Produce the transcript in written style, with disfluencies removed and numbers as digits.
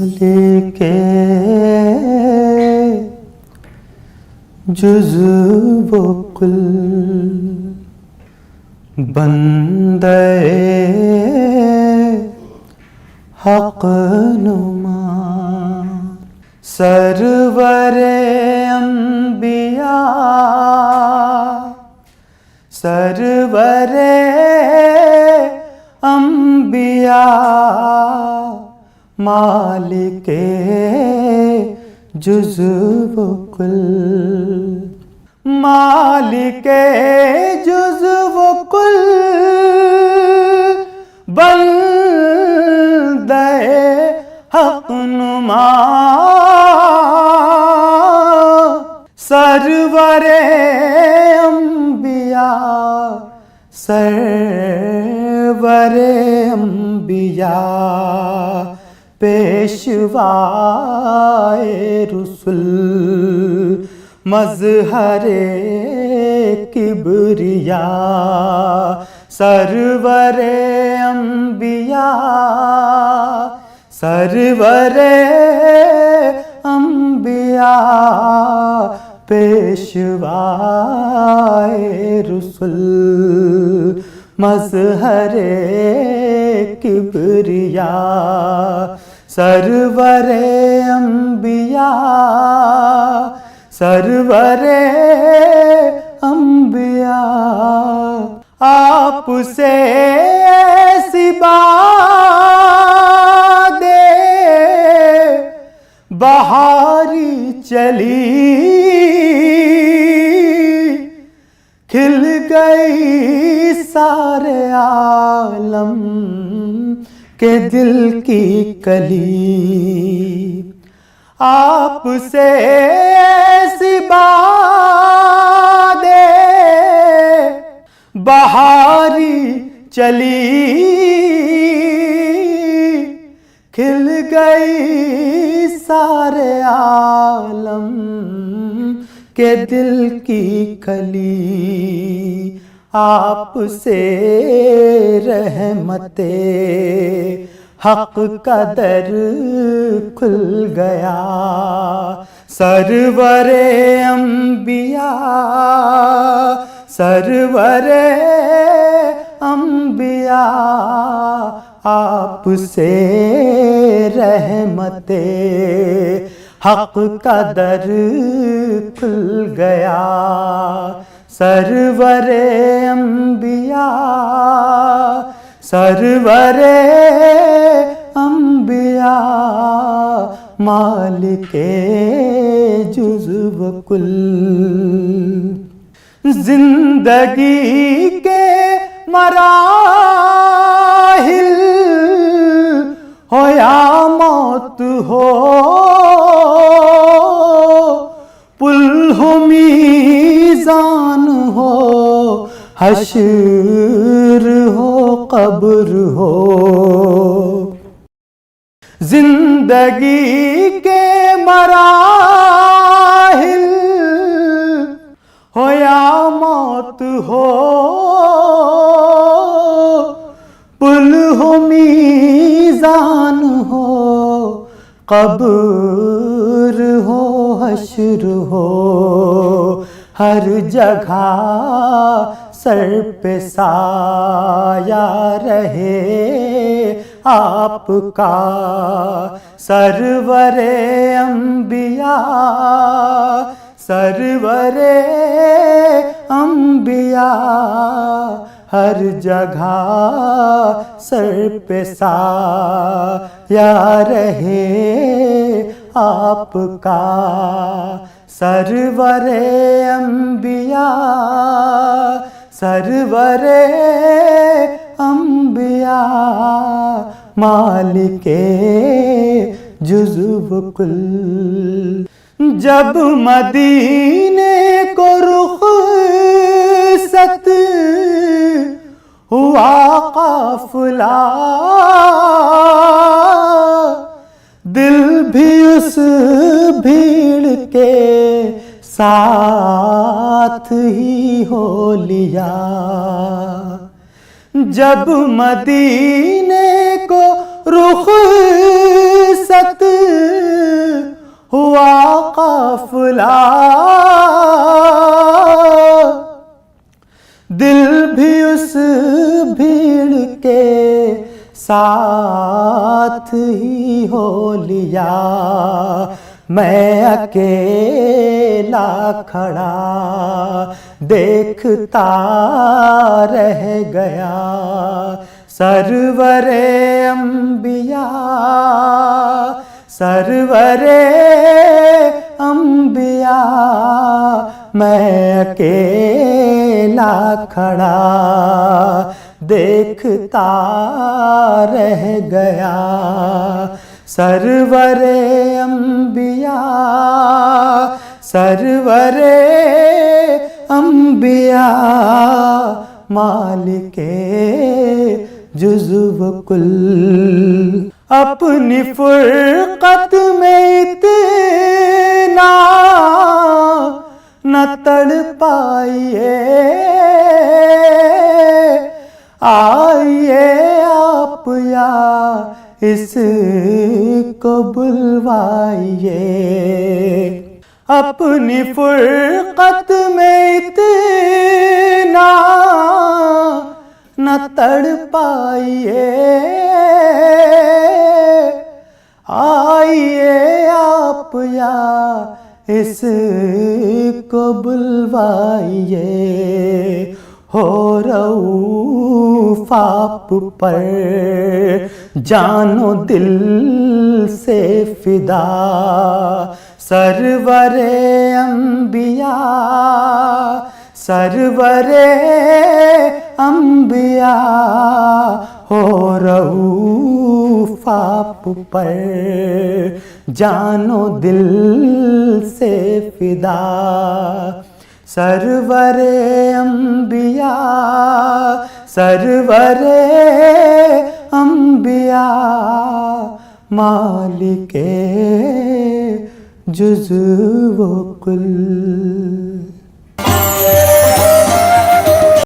مالک جزو و کل بندے حق نما سرور انبیاء سرور انبیاء مالک جزو و کل مالک جزو و کل بندے حق نما سرور انبیاء سرور انبیاء پیشوائے رسول مظہر کبریاء سرور انبیاء سرور انبیاء پیشوائے رسول مظہر کبریاء سرور انبیاء سرور انبیاء آپ سے ایسی باد بہاری چلی کھل گئی سارے عالم کے دل کی کلی آپ سے ایسی باد بہاری چلی کھل گئی سارے عالم کے دل کی کلی آپ سے رحمت حق کا در کھل گیا سرور انبیاء سرور انبیاء آپ سے رحمت حق کا در کھل گیا سرور انبیاء سرور انبیاء مالک جزو و کل زندگی کے مراحل ہو یا موت ہو پل ہو میزان ہو حشر ہو قبر ہو زندگی کے مراحل ہو یا موت ہو پل ہو میزان ہو قبر ہو حشر ہو ہر جگہ سر پہ سایہ رہے آپ کا سرور انبیاء سرور انبیاء ہر جگہ سر پہ سایہ رہے آپ کا سرور انبیاء سرور انبیاء مالک جزو و کل جب مدینے کو رخصت ہوا قافلہ دل بھی اس بھیڑ کے ساتھ ہی ہو لیا جب مدینے کو رخصت ساتھ ہی ہو لیا میں اکیلا کھڑا دیکھتا رہ گیا سرور انبیاء سرور انبیاء میں اکیلا کھڑا دیکھتا رہ گیا سرور انبیاء سرور انبیاء مالک جزو و کل اپنی فرقت میں اتنا نہ تڑ پائیے آئیے آپ یا اس کو بلوائیے اپنی فرقت میں اتنا نہ تڑ پائیے آئیے آپ یا اس کو بلوائیے ہو رؤوف آپ پر جان و دل سے فدا سرور انبیاء سرور انبیاء ہو رؤوف آپ پر جان و دل سے فدا سرور انبیاء سرور انبیاء مالک جزو و کل